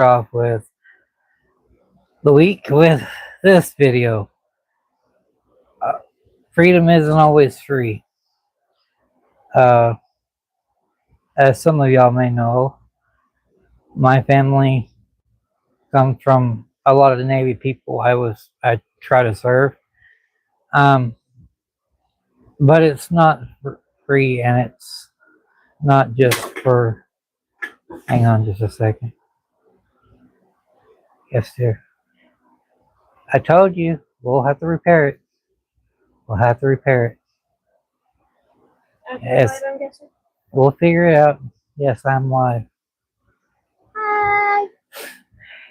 off with the week with this video. Uh, Freedom isn't always free. Uh, as some of y'all may know, my family comes from a lot of the Navy people I try to serve. Um, but it's not free, and it's not just for. Hang on, just a second. Yes, dear. I told you we'll have to repair it. We'll have to repair it. Yes, I'm guessing. We'll figure it out. Yes, I'm live. Hi.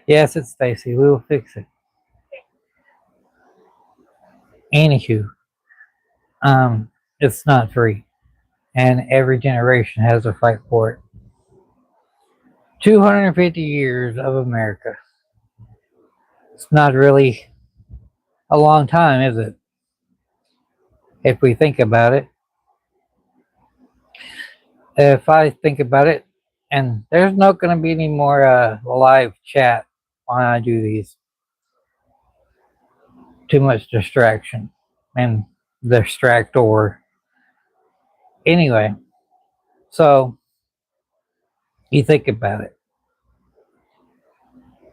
Yes, it's Stacy. We will fix it. Anywho, it's not free, and every generation has to fight for it. 250 years of America. It's not really a long time, is it? If we think about it. If I think about it, and there's not going to be any more live chat when I do these. Too much distraction and distractor. Anyway, so you think about it.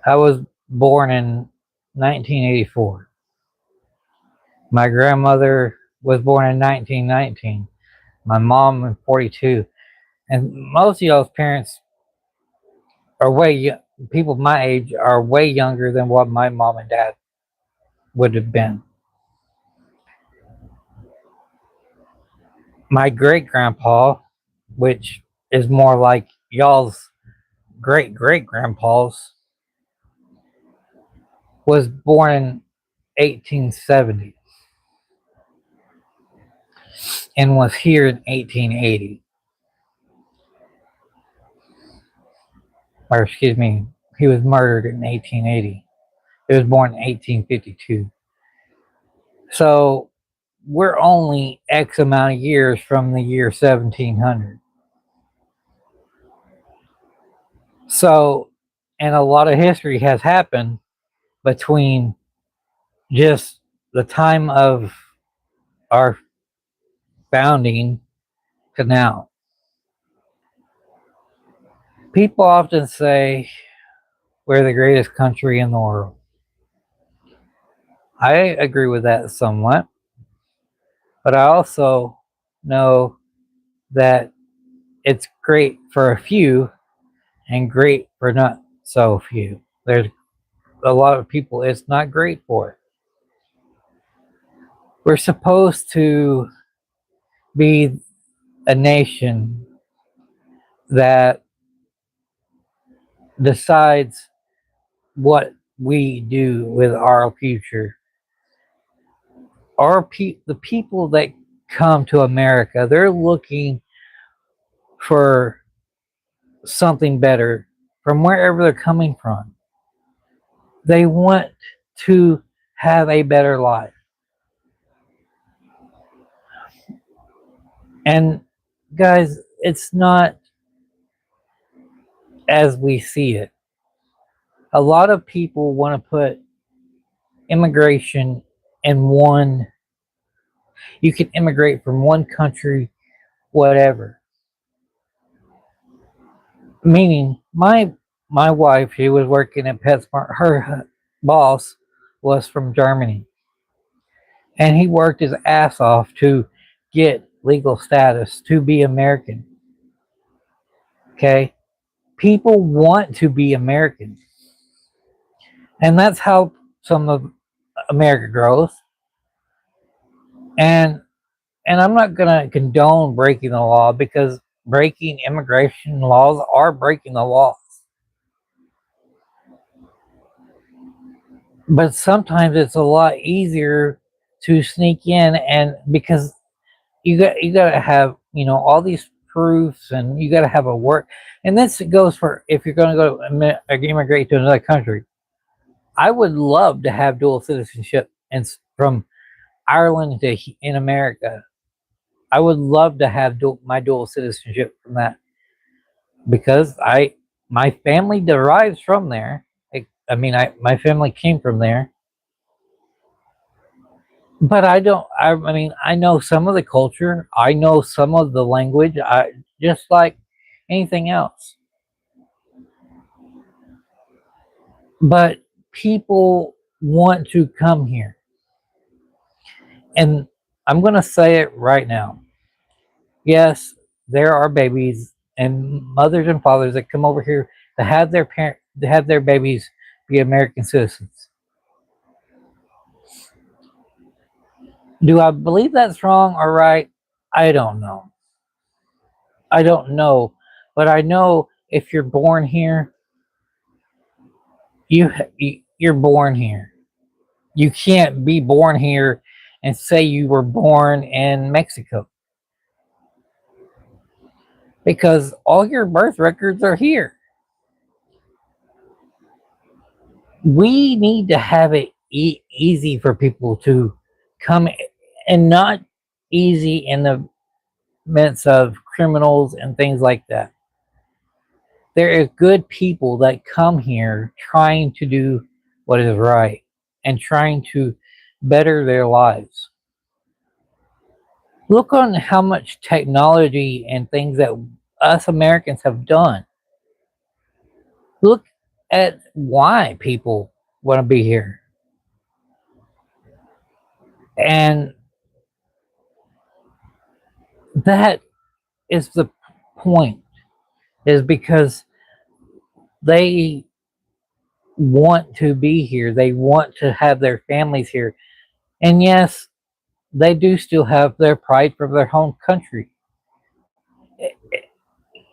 I was born in 1984. My grandmother was born in 1919. My mom in 42. And most of y'all's parents are people my age are way younger than what my mom and dad would have been. My great grandpa, which is more like y'all's great great grandpas, was born in 1870 and was here in 1880. Or excuse me, he was murdered in 1880. He was born in 1852. So we're only X amount of years from the year 1700. So, and a lot of history has happened between just the time of our founding to now. People often say we're the greatest country in the world. I agree with that somewhat, but I also know that it's great for a few and great for not so few. There's a lot of people it's not great for. We're supposed to be a nation that decides what we do with our future. The people that come to America, they're looking for something better from wherever they're coming from. They want to have a better life. And guys, it's not as we see it. A lot of people want to put immigration in one. You can immigrate from one country, whatever. Meaning, my wife, she was working at PetSmart. Her boss was from Germany, and he worked his ass off to get legal status to be American. Okay, people want to be American, and that's how some of America grows. And I'm not gonna condone breaking the law, because breaking immigration laws are breaking the laws. But sometimes it's a lot easier to sneak in, and because you got to have all these proofs, and you got to have a work. And this goes for if you're going to go immigrate to another country. I would love to have dual citizenship and from Ireland to in America. I would love to have my dual citizenship from that, because My family derives from there. My family came from there, but I don't. I mean, I know some of the culture. I know some of the language. I just like anything else. But people want to come here, and I'm going to say it right now. Yes, there are babies and mothers and fathers that come over here to have their babies be American citizens. Do I believe that's wrong or right? I don't know. I don't know, but I know if you're born here, you're born here. You can't be born here and say you were born in Mexico because all your birth records are here. We need to have it easy for people to come, and not easy in the midst of criminals and things like that. There are good people that come here trying to do what is right and trying to better their lives. Look on how much technology and things that us Americans have done. Look at why people want to be here. And that is the point, is because they want to be here. They want to have their families here. And yes, they do still have their pride for their home country.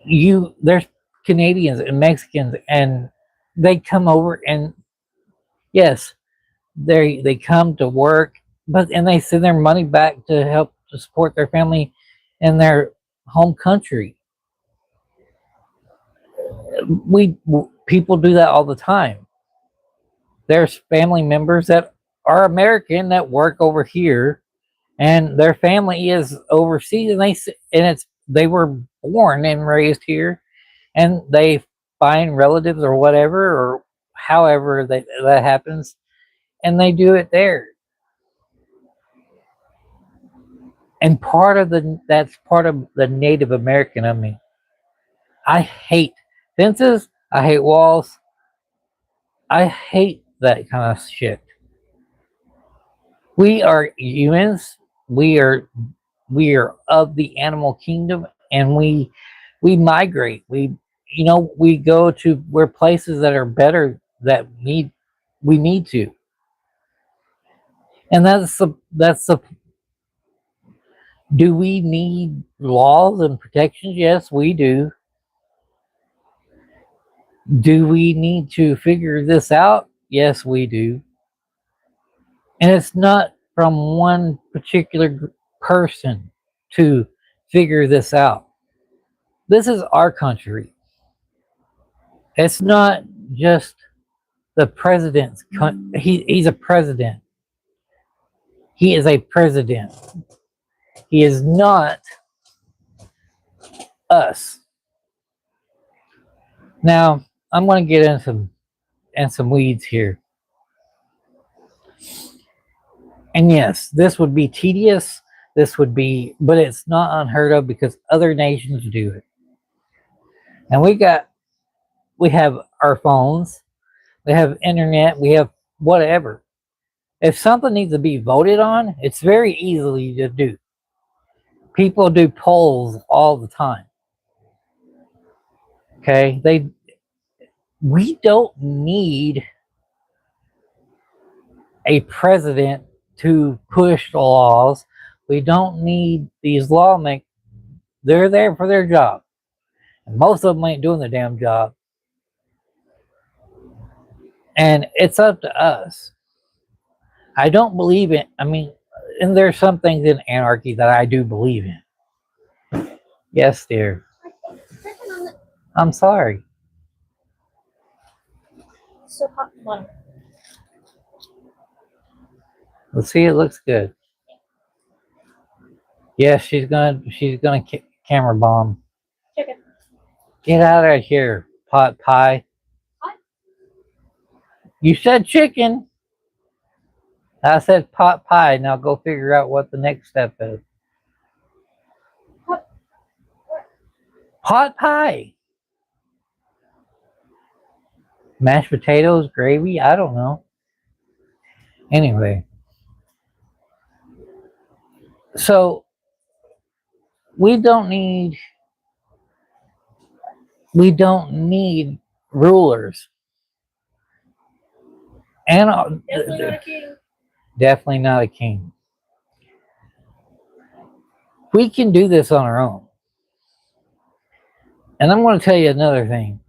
There's Canadians and Mexicans, and they come over, and yes, they come to work, but and they send their money back to help to support their family in their home country. We People do that all the time. There's family members that are American that work over here, and their family is overseas, and they were born and raised here, and they find relatives or whatever, or however that happens, and they do it there. And that's part of the Native American of me. I hate fences. I hate walls. I hate that kind of shit. We are humans. We are we are of the animal kingdom, and we migrate. We go to where places that are better, that we need to. And that's the do we need laws and protections? Yes, we do. Do we need to figure this out? Yes, we do. And it's not from one particular person to figure this out. This is our country. It's not just the president's he's a president. He is a president. He is not us. Now, I'm going to get into some weeds here. And yes, this would be tedious. But it's not unheard of because other nations do it. And we have our phones, we have internet, we have whatever. If something needs to be voted on, it's very easily to do. People do polls all the time. Okay, we don't need a president to push the laws. We don't need these lawmakers. They're there for their job. And most of them ain't doing the damn job. And it's up to us. I don't believe in, and there's some things in anarchy that I do believe in. Yes, dear. I'm sorry. So hot one. Let's see, it looks good. Yes, she's gonna camera bomb. Chicken. Get out of here, pot pie. You said chicken. I said pot pie. Now go figure out what the next step is. Pot pie. Mashed potatoes, gravy. I don't know. Anyway, so we don't need rulers. And Definitely not a king. definitely not a king. We can do this on our own. And I'm going to tell you another thing.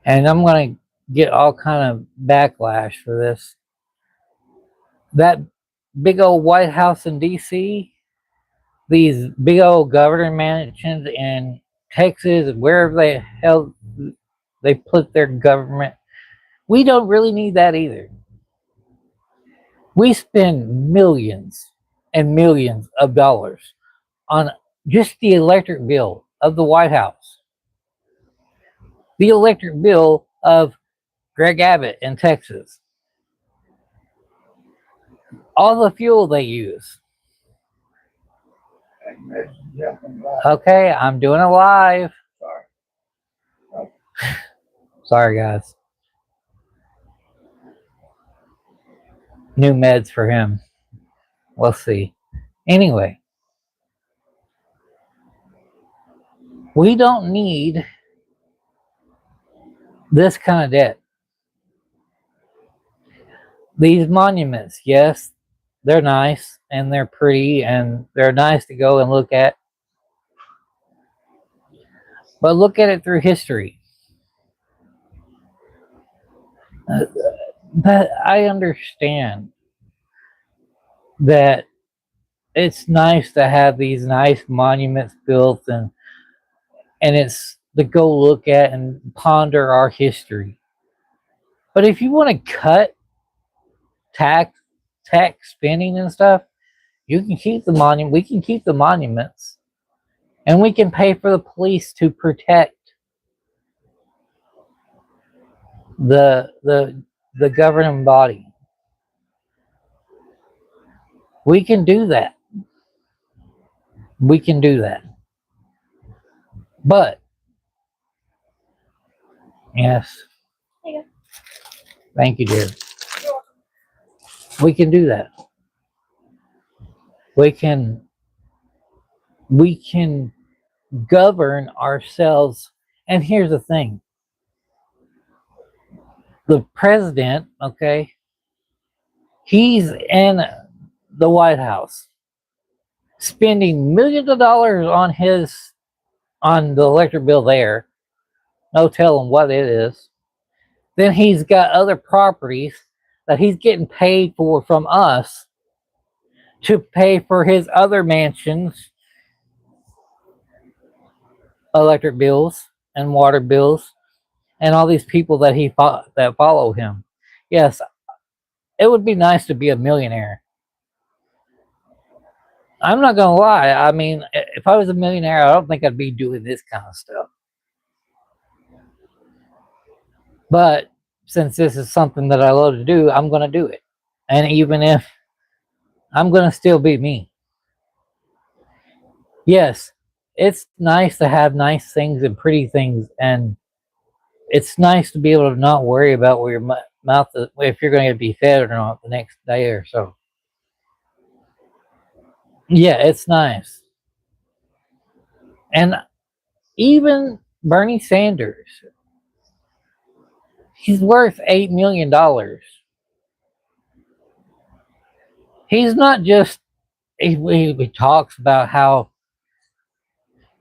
And I'm going to get all kind of backlash for this. That big old White House in DC, these big old governor mansions in Texas, wherever they held they put their government, we don't really need that either. We spend millions and millions of dollars on just the electric bill of the White House, the electric bill of Greg Abbott in Texas, all the fuel they use. Okay, I'm doing it live. Sorry, guys. New meds for him. We'll see. Anyway, we don't need this kind of debt. These monuments, yes, they're nice and they're pretty and they're nice to go and look at. But look at it through history. But I understand that it's nice to have these nice monuments built and it's to go look at and ponder our history. But if you want to cut tax spending and stuff, you can keep the monument. We can keep the monuments, and we can pay for the police to protect the governing body. We can do that. We can do that. But yes, thank you, dear. We can do that. We can govern ourselves. And here's the thing. The president, okay, he's in the White House spending millions of dollars on the electric bill there. No telling what it is. Then he's got other properties that he's getting paid for from us to pay for his other mansions, electric bills and water bills, and all these people that that follow him. Yes, it would be nice to be a millionaire. I'm not gonna lie. I mean, if I was a millionaire, I don't think I'd be doing this kind of stuff. But since this is something that I love to do, I'm gonna do it. And even if I'm gonna still be me. Yes, it's nice to have nice things and pretty things, and it's nice to be able to not worry about where your mouth is, if you're going to be fed or not the next day or so. Yeah, it's nice. And even Bernie Sanders, he's worth $8 million. He's not just, he talks about how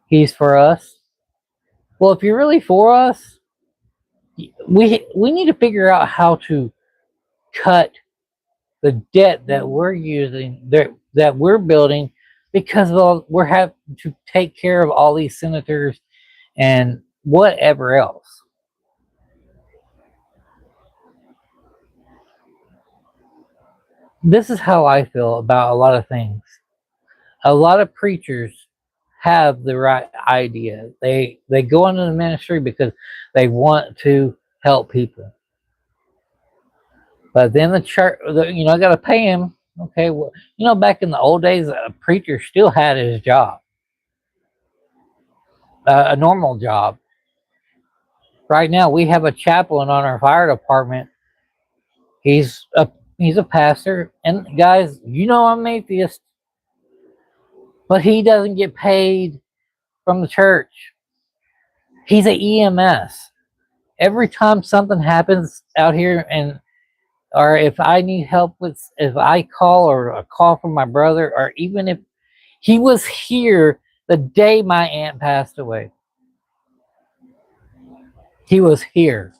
he's for us. Well, if you're really for us, we need to figure out how to cut the debt that we're using, that we're building, because we're having to take care of all these senators and whatever else. This is how I feel about a lot of things. A lot of preachers have the right idea. They go into the ministry because they want to help people. But then the church, I got to pay him. Okay, well, back in the old days, a preacher still had his job, a normal job. Right now, we have a chaplain on our fire department. He's a pastor, and guys, I'm atheist, but he doesn't get paid from the church. He's a EMS. Every time something happens out here, or if I need help if I call or a call from my brother, or even if he was here the day my aunt passed away, he was here.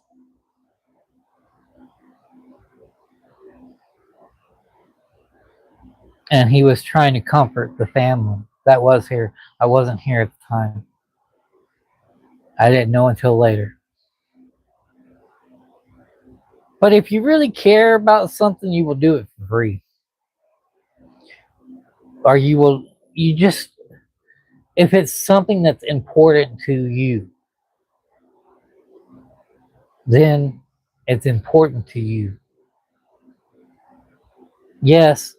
And he was trying to comfort the family that was here. I wasn't here at the time. I didn't know until later. But if you really care about something, you will do it for free. Or if it's something that's important to you, then it's important to you. Yes,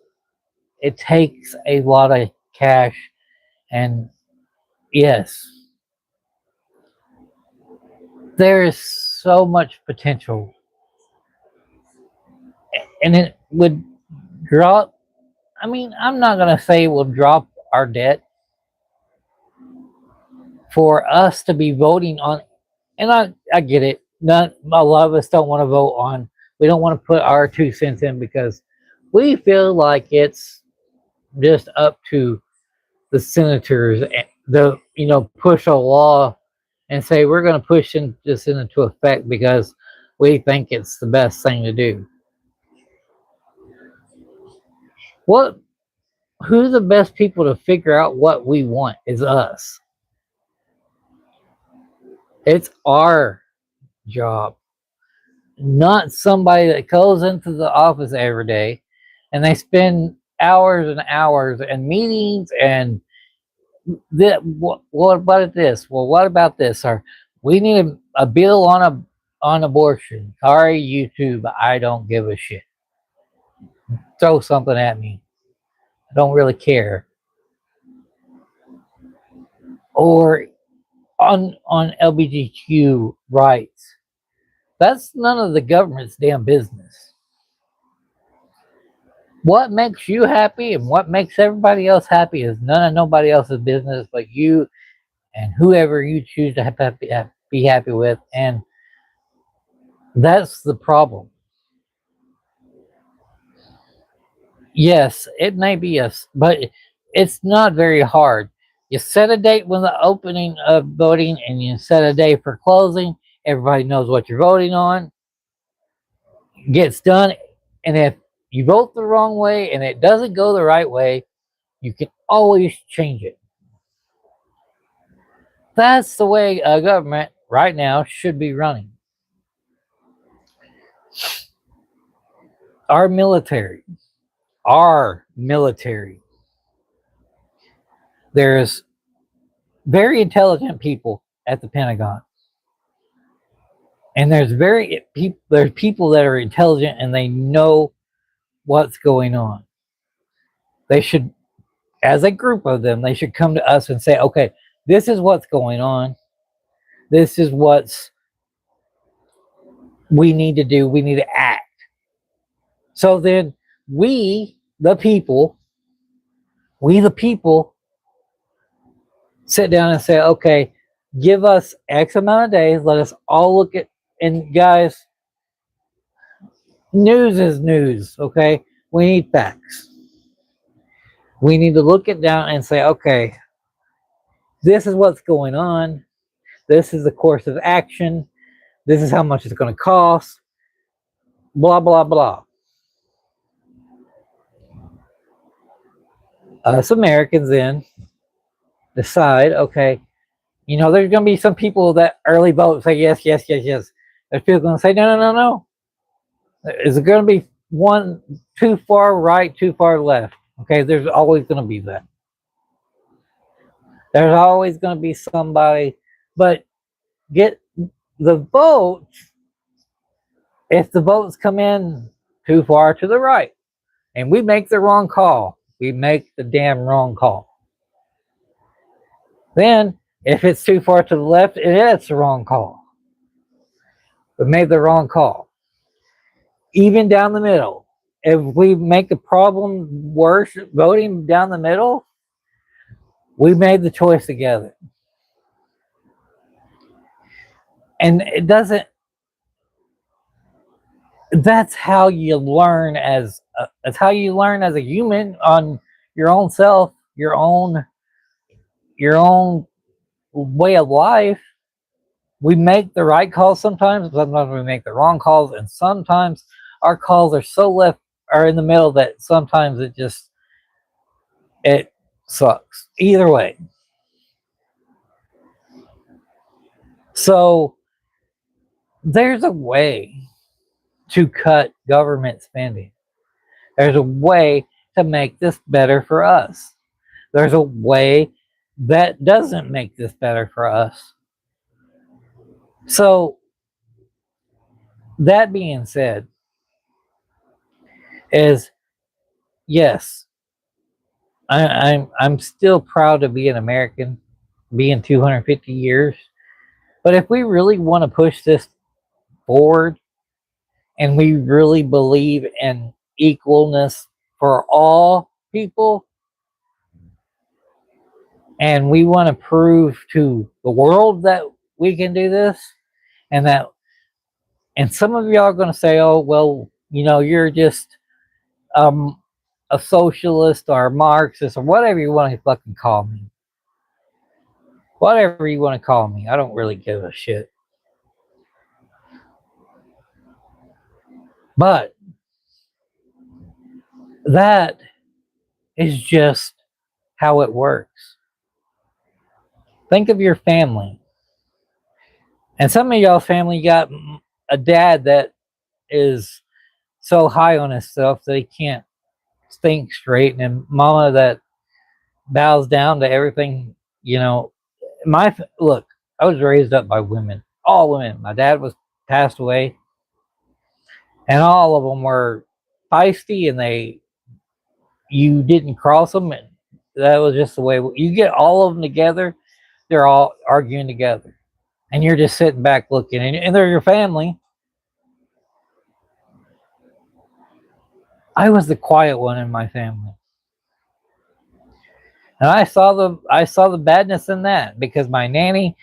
it takes a lot of cash, and yes, there is so much potential, and it would drop. I mean, I'm not going to say it will drop our debt for us to be voting on, and I get it. Not a lot of us don't want to vote on. We don't want to put our 2 cents in because we feel like it's just up to the senators push a law and say we're going to push this into effect because we think it's the best thing to do. Who's the best people to figure out what we want is us. It's our job, not somebody that goes into the office every day and they spend hours and hours and meetings and what about this? Well, what about this? Or we need a bill on abortion. Sorry, YouTube, I don't give a shit. Throw something at me. I don't really care. Or on LGBTQ rights. That's none of the government's damn business. What makes you happy and what makes everybody else happy is none of nobody else's business but you and whoever you choose to be happy with. And that's the problem. Yes, it may be but it's not very hard. You set a date when the opening of voting and you set a day for closing. Everybody knows what you're voting on. Gets done. And if you vote the wrong way and it doesn't go the right way, you can always change it. That's the way a government right now should be running. Our military. There's very intelligent people at the Pentagon. And there's people that are intelligent and they know what's going on. They should, as a group of them, they should come to us and say, okay, this is what's going on. This is what we need to do. We need to act. So then we, the people, sit down and say, okay, give us X amount of days. Let us all look at, and guys, news is news, okay? We need facts. We need to look it down and say, okay, this is what's going on. This is the course of action. This is how much it's going to cost. Blah, blah, blah. Us Americans then decide, okay, there's going to be some people that early vote say yes, yes, yes, yes. There's people going to say no, no, no, no. Is it going to be one too far right, too far left? Okay, there's always going to be that. There's always going to be somebody, but get the vote. If the votes come in too far to the right and we make the wrong call, we make the damn wrong call. Then, if it's too far to the left, it's the wrong call. We made the wrong call. Even down the middle. If we make the problem worse voting down the middle, we made the choice together. And it doesn't, that's how you learn that's how you learn as a human on your own self, your own way of life. We make the right calls sometimes we make the wrong calls, and sometimes our calls are so left are in the middle that sometimes it sucks. Either way. So there's a way to cut government spending. There's a way to make this better for us. There's a way that doesn't make this better for us. So that being said, is yes, I'm still proud to be an American, being 250 years. But if we really want to push this forward, and we really believe in equalness for all people, and we want to prove to the world that we can do this, and some of y'all are going to say, oh well, you're just a socialist or a Marxist or whatever you want to fucking call me. Whatever you want to call me. I don't really give a shit. But that is just how it works. Think of your family. And some of y'all's family got a dad that is so high on himself that he can't think straight, and mama that bows down to everything. Look, I was raised up by women, all women. My dad was passed away, and all of them were feisty, and you didn't cross them, and that was just the way. You get all of them together, they're all arguing together, and you're just sitting back looking, and they're your family. I was the quiet one in my family. And I saw the badness in that, because my nanny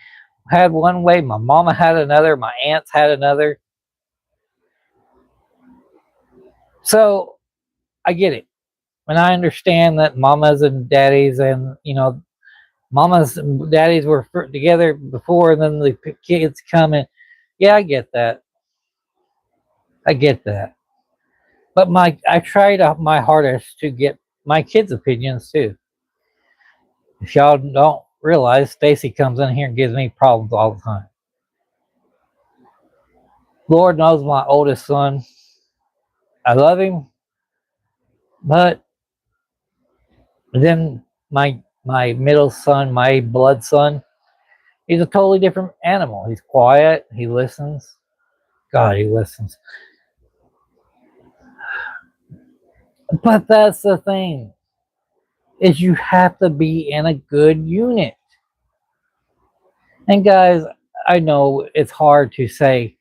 had one way, my mama had another, my aunts had another. So I get it. And I understand that mamas and daddies and, mamas and daddies were together before, and then the kids come in. Yeah, I get that. I get that. But I tried my hardest to get my kids' opinions too. If y'all don't realize, Stacy comes in here and gives me problems all the time. Lord knows my oldest son, I love him, but then my middle son, my blood son, he's a totally different animal. He's quiet. He listens. God, he listens. But that's the thing, is you have to be in a good unit. And guys, I know it's hard to say,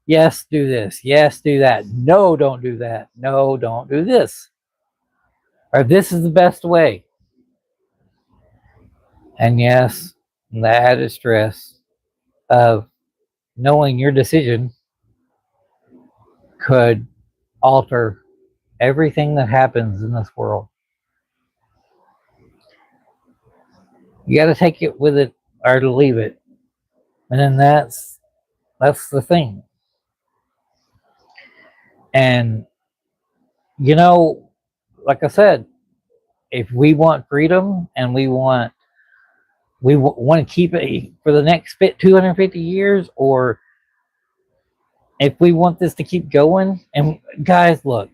yes, do this. Yes, do that. No, don't do that. No, don't do this. Or this is the best way. And yes, the added stress of knowing your decision could alter everything that happens in this world. You got to take it with it or to leave it. And then that's the thing. And like I said, if we want freedom and we want to keep it for the next 250 years, or if we want this to keep going, and guys, look,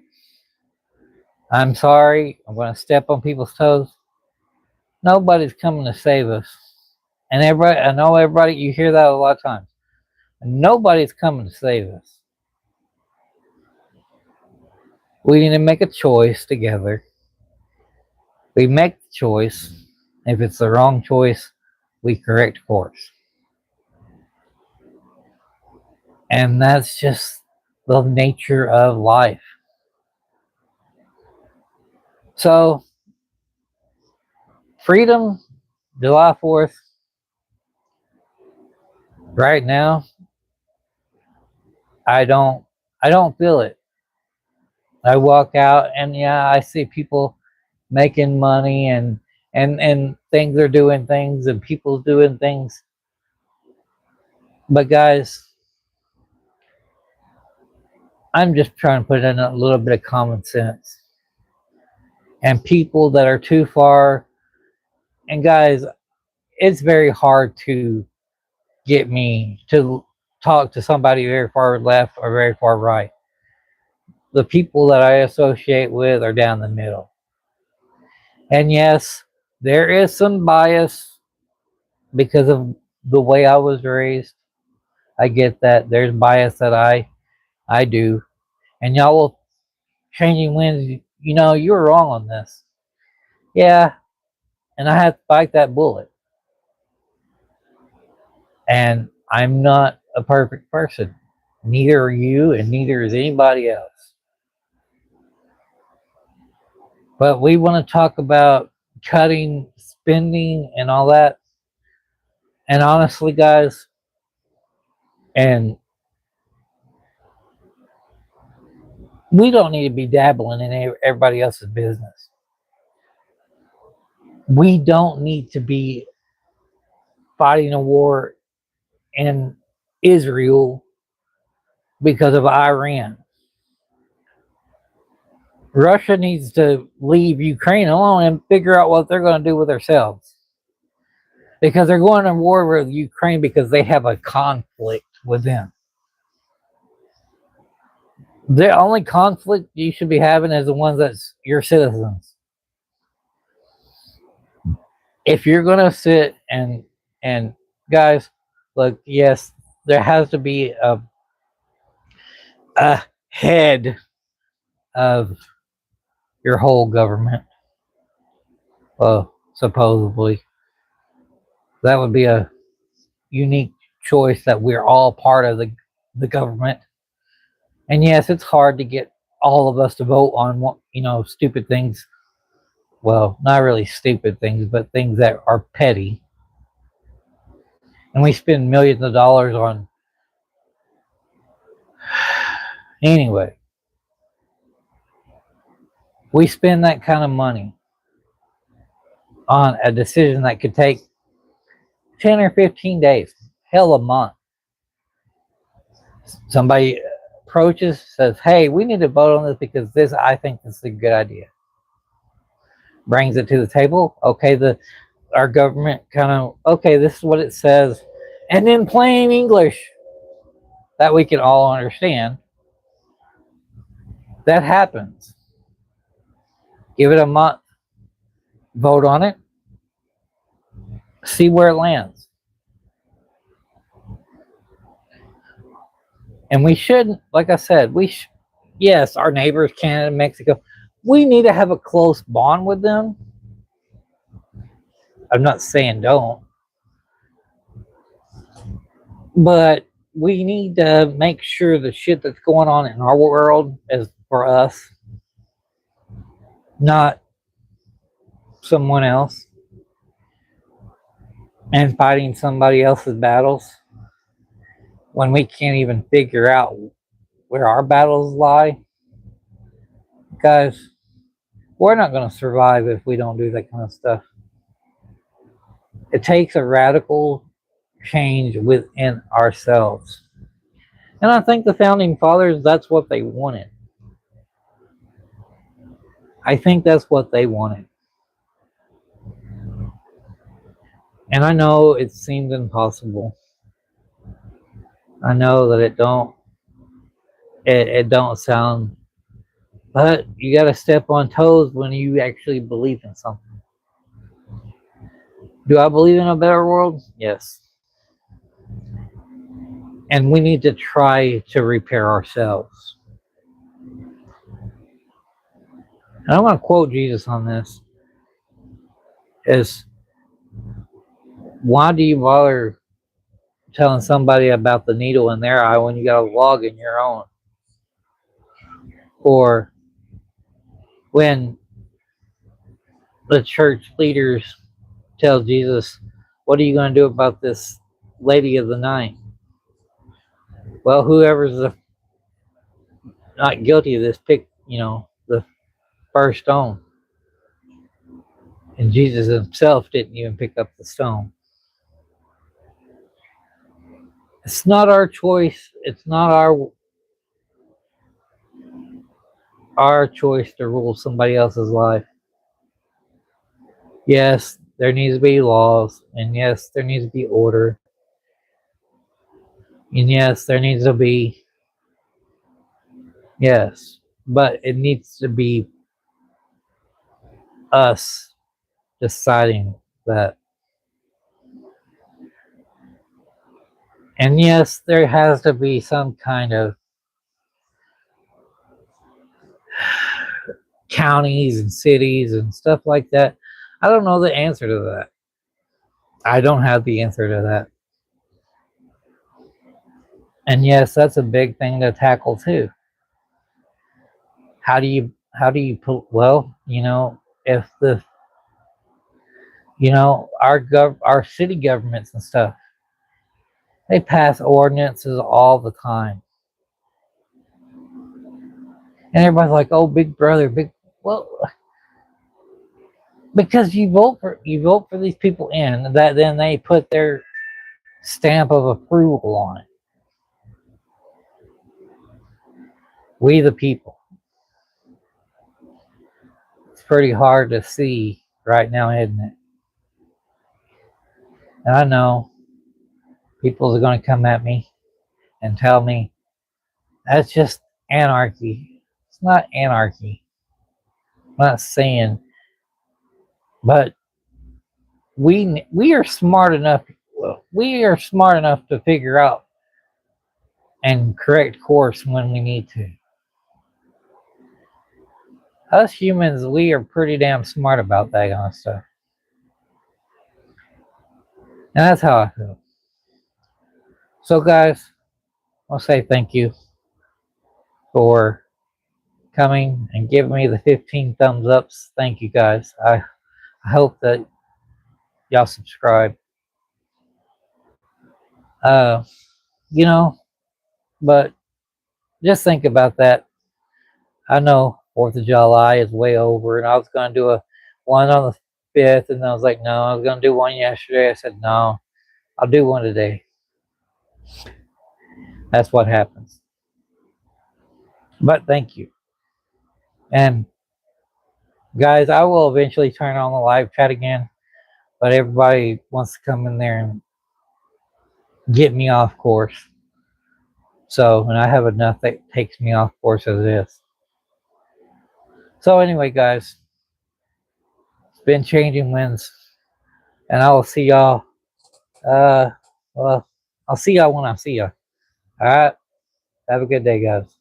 I'm sorry, I'm going to step on people's toes. Nobody's coming to save us. And everybody, I know everybody, you hear that a lot of times. Nobody's coming to save us. We need to make a choice together. We make the choice. If it's the wrong choice, we correct course. And that's just the nature of life. So, freedom, July 4th, right now, I don't feel it. I walk out and yeah, I see people making money and things are doing things and people doing things. But guys, I'm just trying to put in a little bit of common sense. And people that are too far, and guys, it's very hard to get me to talk to somebody very far left or very far right. The people that I associate with are down the middle. And yes, there is some bias because of the way I was raised. I get that. There's bias that I do. And y'all will changing winds, you know, you were wrong on this. Yeah, and I have to fight that bullet. And I'm not a perfect person. Neither are you, and neither is anybody else. But we want to talk about cutting spending and all that. And honestly, guys, and we don't need to be dabbling in everybody else's business. We don't need to be fighting a war in Israel because of Iran. Russia needs to leave Ukraine alone and figure out what they're going to do with themselves. Because they're going to war with Ukraine because they have a conflict with them. The only conflict you should be having is the ones that's your citizens. If you're going to sit and guys, look, yes, there has to be a head of your whole government. Well, supposedly. That would be a unique choice that we're all part of the government. And yes, it's hard to get all of us to vote on what, you know, stupid things. Well, not really stupid things, but things that are petty. And we spend millions of dollars on. Anyway, we spend that kind of money on a decision that could take 10 or 15 days, hell, a month. Somebody approaches, says, hey, we need to vote on this because this, I think this is a good idea. Brings it to the table. Okay, our government kind of, okay, this is what it says. And in plain English that we can all understand, that happens. Give it a month. Vote on it. See where it lands. And we shouldn't, like I said, yes, our neighbors, Canada, Mexico, we need to have a close bond with them. I'm not saying don't. But we need to make sure the shit that's going on in our world is for us, not someone else. And fighting somebody else's battles when we can't even figure out where our battles lie. Guys, we're not going to survive if we don't do that kind of stuff. It takes a radical change within ourselves. And I think the founding fathers, that's what they wanted. I think that's what they wanted. And I know it seems impossible. I know that it don't sound, but you got to step on toes when you actually believe in something. Do I believe in a better world? Yes. And we need to try to repair ourselves. And I want to quote Jesus on this is why do you bother telling somebody about the needle in their eye when you got a log in your own? Or when the church leaders tell Jesus, what are you going to do about this lady of the night? Well, whoever's not guilty of this, pick, the first stone. And Jesus himself didn't even pick up the stone. It's not our choice. It's not our choice to rule somebody else's life. Yes, there needs to be laws, and yes, there needs to be order, and yes, there needs to be yes, but it needs to be us deciding that. And yes, there has to be some kind of counties and cities and stuff like that. I don't know the answer to that. I don't have the answer to that. And yes, that's a big thing to tackle too. How do you put well, if the our city governments and stuff, they pass ordinances all the time. And everybody's like, "Oh, big brother, big." Well, because you vote for these people in that, then they put their stamp of approval on it. We the people. It's pretty hard to see right now, isn't it? And I know people are going to come at me and tell me that's just anarchy. It's not anarchy. I'm not saying, but we are smart enough. We are smart enough to figure out and correct course when we need to. Us humans, we are pretty damn smart about that kind of stuff. And that's how I feel. So, guys, I'll say thank you for coming and giving me the 15 thumbs ups. Thank you, guys. I hope that y'all subscribe. Uh, you know, but just think about that. I know 4th of July is way over, and I was going to do a one on the 5th, and I was like, no, I was going to do one yesterday. I said, no, I'll do one today. That's what happens. But thank you. And guys, I will eventually turn on the live chat again, but everybody wants to come in there and get me off course. So, and I have enough that takes me off course as it is. So anyway, guys, it's been changing winds, and I will see y'all. Uh, well, I'll see y'all when I see y'all. All right. Have a good day, guys.